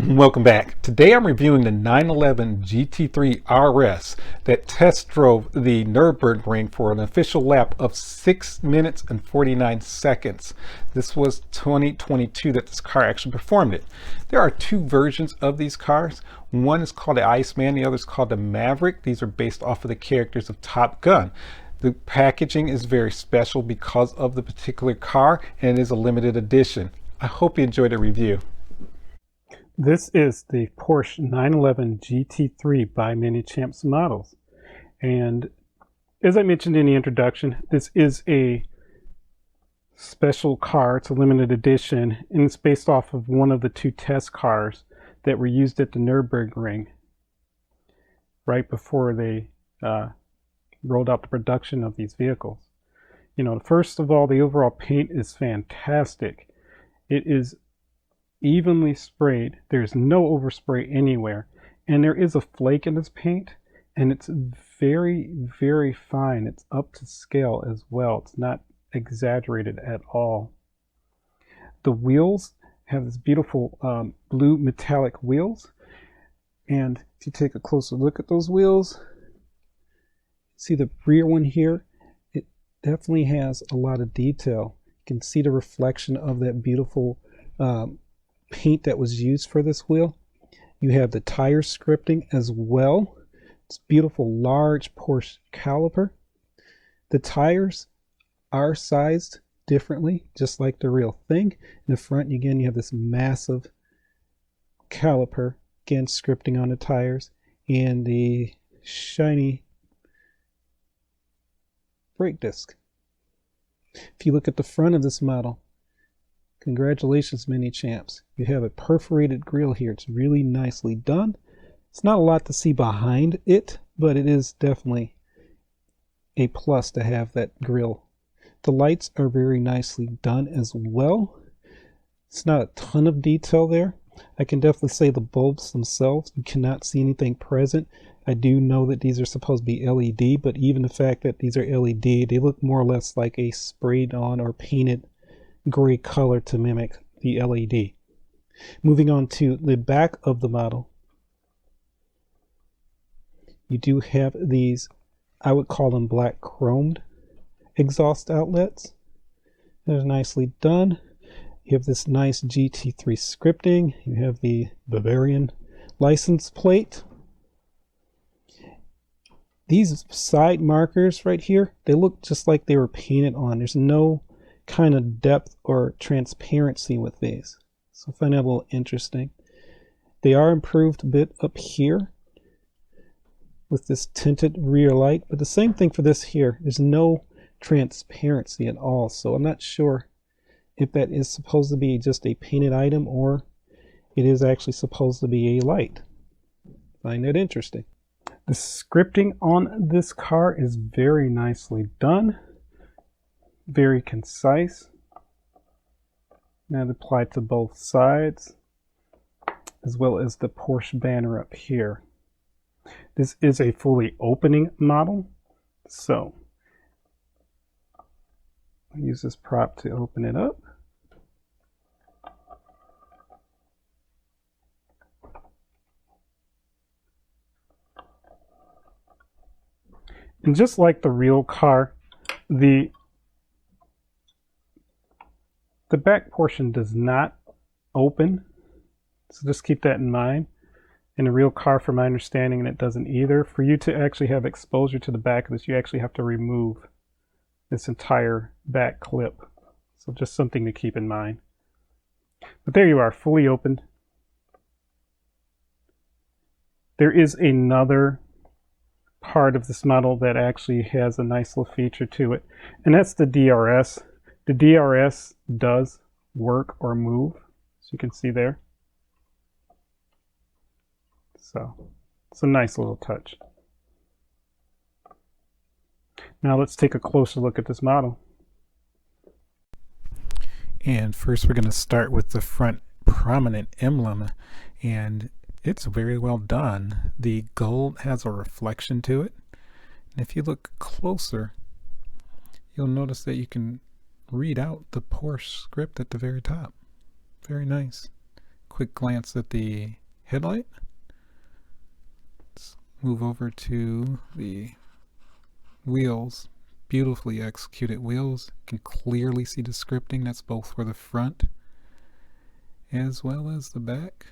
Welcome back. Today I'm reviewing the 911 GT3 RS that test drove the Nürburgring for an official lap of 6 minutes and 49 seconds. This was 2022 that this car actually performed it. There are two versions of these cars. One is called the Iceman, the other is called the Maverick. These are based off of the characters of Top Gun. The packaging is very special because of the particular car, and it is a limited edition. I hope you enjoyed the review. This is the Porsche 911 GT3 by Minichamps models. And as I mentioned in the introduction, this is a special car. It's a limited edition, and it's based off of one of the two test cars that were used at the Nürburgring right before they rolled out the production of these vehicles. You know, first of all, the overall paint is fantastic. It is evenly sprayed. There's no overspray anywhere, and there is a flake in this paint, and it's very, very fine. It's up to scale as well. It's not exaggerated at all. The wheels have this beautiful blue metallic wheels, and if you take a closer look at those wheels, see the rear one here, it definitely has a lot of detail. You can see the reflection of that beautiful paint that was used for this wheel. You have the tire scripting as well. It's beautiful large Porsche caliper. The tires are sized differently, just like the real thing. In the front, again, you have this massive caliper, again scripting on the tires, and the shiny brake disc. If you look at the front of this model, congratulations, Minichamps. You have a perforated grille here. It's really nicely done. It's not a lot to see behind it, but it is definitely a plus to have that grille. The lights are very nicely done as well. It's not a ton of detail there. I can definitely say the bulbs themselves, you cannot see anything present. I do know that these are supposed to be LED, but even the fact that these are LED, they look more or less like a sprayed on or painted gray color to mimic the LED. Moving on to the back of the model, you do have these, I would call them black chromed exhaust outlets. They're nicely done. You have this nice GT3 scripting. You have the Bavarian license plate. These side markers right here, they look just like they were painted on. There's no kind of depth or transparency with these, so I find that a little interesting. They are improved a bit up here with this tinted rear light, but the same thing for this here. There's no transparency at all, so I'm not sure if that is supposed to be just a painted item or it is actually supposed to be a light. Find that interesting. The scripting on this car is very nicely done. Very concise. Now applied to both sides, as well as the Porsche banner up here. This is a fully opening model, so I'll use this prop to open it up. And just like the real car, the back portion does not open, so just keep that in mind. In a real car, from my understanding, it doesn't either. For you to actually have exposure to the back of this, you actually have to remove this entire back clip. So just something to keep in mind. But there you are, fully opened. There is another part of this model that actually has a nice little feature to it, and that's the DRS. The DRS does work or move, as you can see there. So it's a nice little touch. Now let's take a closer look at this model. And first we're going to start with the front prominent emblem, and it's very well done. The gold has a reflection to it, and if you look closer, you'll notice that you can read out the Porsche script at the very top. Very nice. quick glance at the headlight. Let's move over to the wheels. Beautifully executed wheels. You can clearly see the scripting. That's both for the front as well as the back.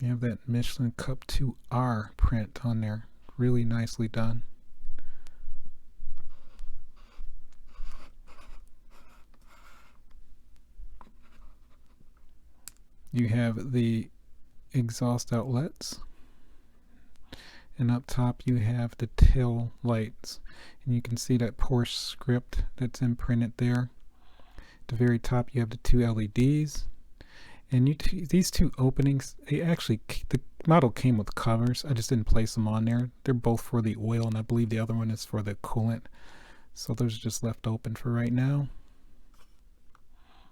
You have that Michelin Cup 2R print on there. Really nicely done. You have the exhaust outlets, and up top you have the tail lights, and you can see that Porsche script that's imprinted there. At the very top you have the two LEDs, and these two openings, the model came with covers. I just didn't place them on there. They're both for the oil, and I believe the other one is for the coolant, so those are just left open for right now.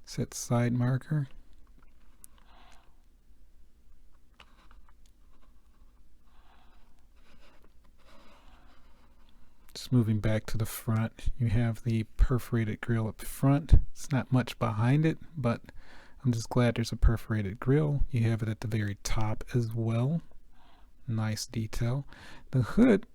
Set side marker. Just moving back to the front, you have the perforated grille up front. It's not much behind it, but I'm just glad there's a perforated grille. You have it at the very top as well. Nice detail. The hood,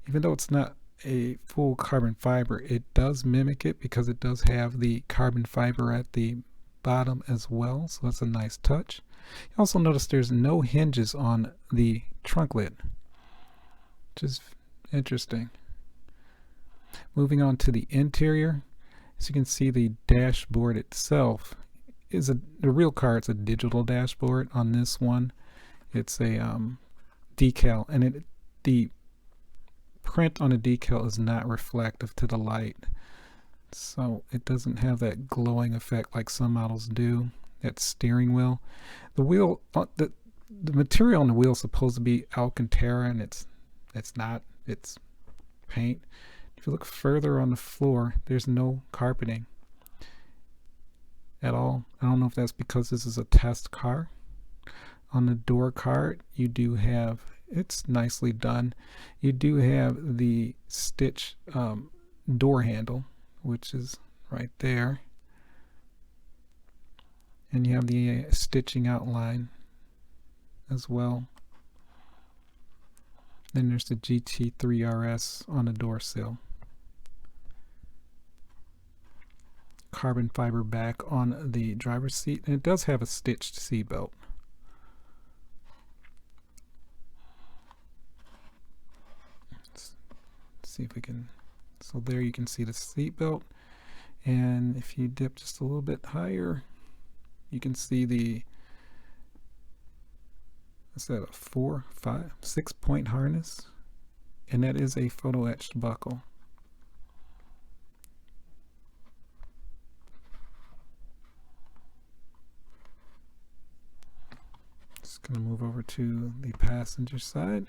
even though it's not a full carbon fiber, it does mimic it because it does have the carbon fiber at the bottom as well, so that's a nice touch. You also notice there's no hinges on the trunk lid, which is interesting. Moving on to the interior, as you can see, the dashboard itself is the real car. It's a digital dashboard. On this one, it's a decal, and the print on the decal is not reflective to the light, so it doesn't have that glowing effect like some models do. That steering wheel, the wheel, the material on the wheel is supposed to be Alcantara, and it's not. It's paint. If you look further on the floor, there's no carpeting at all. I don't know if that's because this is a test car. On the door card, you do have, it's nicely done. You do have the stitch door handle, which is right there. And you have the stitching outline as well. Then there's the GT3 RS on the door sill. Carbon fiber back on the driver's seat, and it does have a stitched seat belt. Let's see if we can, so there you can see the seat belt, and if you dip just a little bit higher, you can see the, is that a 4, 5, 6 point harness, and that is a photo etched buckle. Going to move over to the passenger side,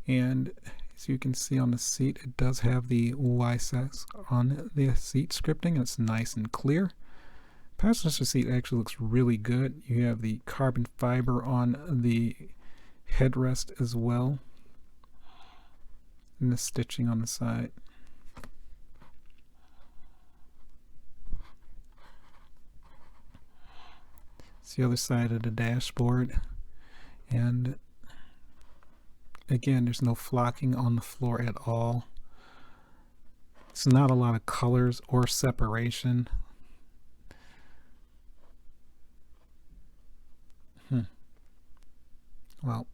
and as you can see on the seat, it does have the Y-sex on the seat scripting, and it's nice and clear. Passenger seat actually looks really good. You have the carbon fiber on the headrest as well, and the stitching on the side. It's the other side of the dashboard. And again, there's no flocking on the floor at all. It's not a lot of colors or separation. Well,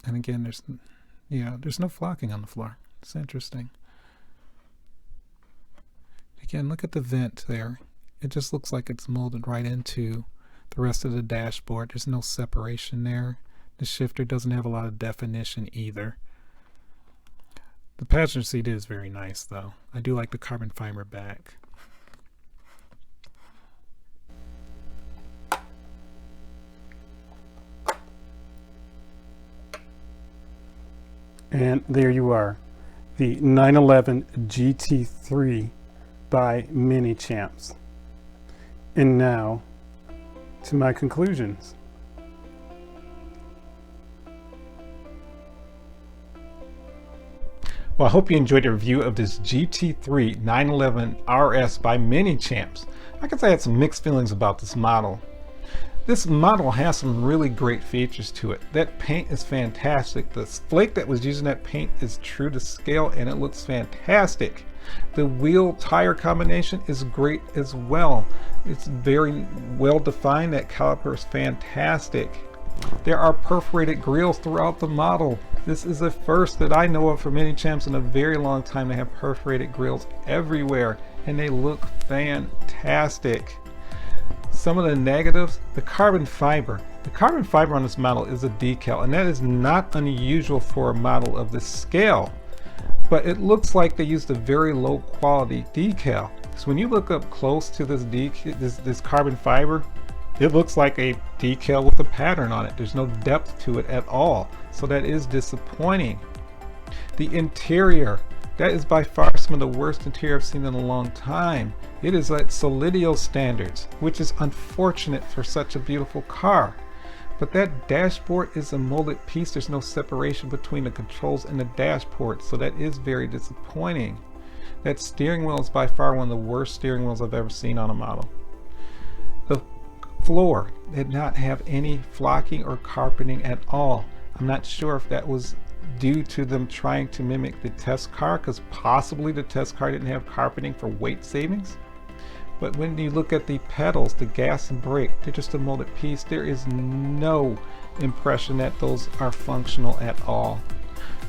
and again, there's no flocking on the floor. It's interesting. Again, look at the vent there. It just looks like it's molded right into the rest of the dashboard. There's no separation there. The shifter doesn't have a lot of definition either. The passenger seat is very nice though. I do like the carbon fiber back. And there you are, the 911 GT3 by Minichamps. And now to my conclusions. Well, I hope you enjoyed the review of this GT3 911 RS by Minichamps. I guess I had some mixed feelings about this model. This model has some really great features to it. That paint is fantastic. The flake that was using that paint is true to scale and it looks fantastic. The wheel tire combination is great as well. It's very well defined. That caliper is fantastic. There are perforated grills throughout the model. This is a first that I know of for Minichamps in a very long time. They have perforated grills everywhere and they look fantastic. Some of the negatives, the carbon fiber. The carbon fiber on this model is a decal, and that is not unusual for a model of this scale. But it looks like they used a very low quality decal. So when you look up close to this carbon fiber, it looks like a decal with a pattern on it. There's no depth to it at all. So that is disappointing. The interior, that is by far some of the worst interior I've seen in a long time. It is at Solidio standards, which is unfortunate for such a beautiful car. But that dashboard is a molded piece. There's no separation between the controls and the dashboard, so that is very disappointing. That steering wheel is by far one of the worst steering wheels I've ever seen on a model. The floor did not have any flocking or carpeting at all. I'm not sure if that was due to them trying to mimic the test car, because possibly the test car didn't have carpeting for weight savings. But when you look at the pedals, the gas and brake, they're just a molded piece. There is no impression that those are functional at all.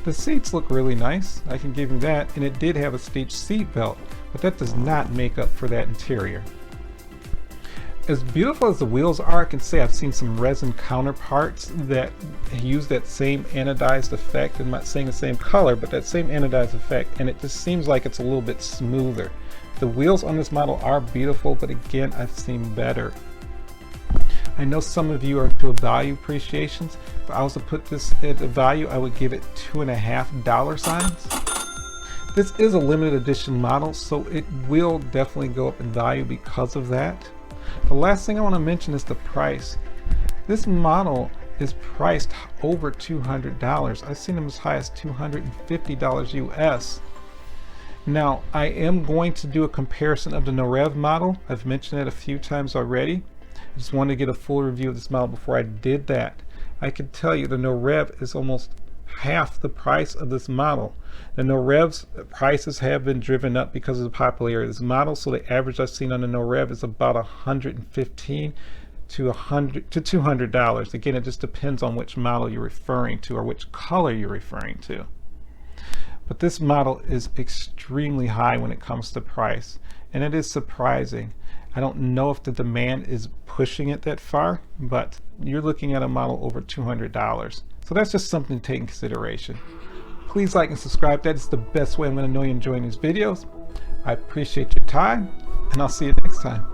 The seats look really nice, I can give you that, and it did have a stitched seat belt, but that does not make up for that interior. As beautiful as the wheels are, I can say I've seen some resin counterparts that use that same anodized effect. I'm not saying the same color, but that same anodized effect, and it just seems like it's a little bit smoother. The wheels on this model are beautiful, but again, I've seen better. I know some of you are into value appreciations. If I was to put this at a value, I would give it $2.50 signs. This is a limited edition model, so it will definitely go up in value because of that. The last thing I want to mention is the price. This model is priced over $200. I've seen them as high as $250 US. Now, I am going to do a comparison of the Norev model. I've mentioned it a few times already. I just wanted to get a full review of this model before I did that. I can tell you the Norev is almost half the price of this model. The Norev's prices have been driven up because of the popularity of this model, so the average I've seen on the Norev is about $115 to $200. Again, it just depends on which model you're referring to or which color you're referring to. But this model is extremely high when it comes to price, and it is surprising. I don't know if the demand is pushing it that far, but you're looking at a model over $200. So that's just something to take in consideration. Please like and subscribe. That is the best way I'm going to know you're enjoying these videos. I appreciate your time, and I'll see you next time.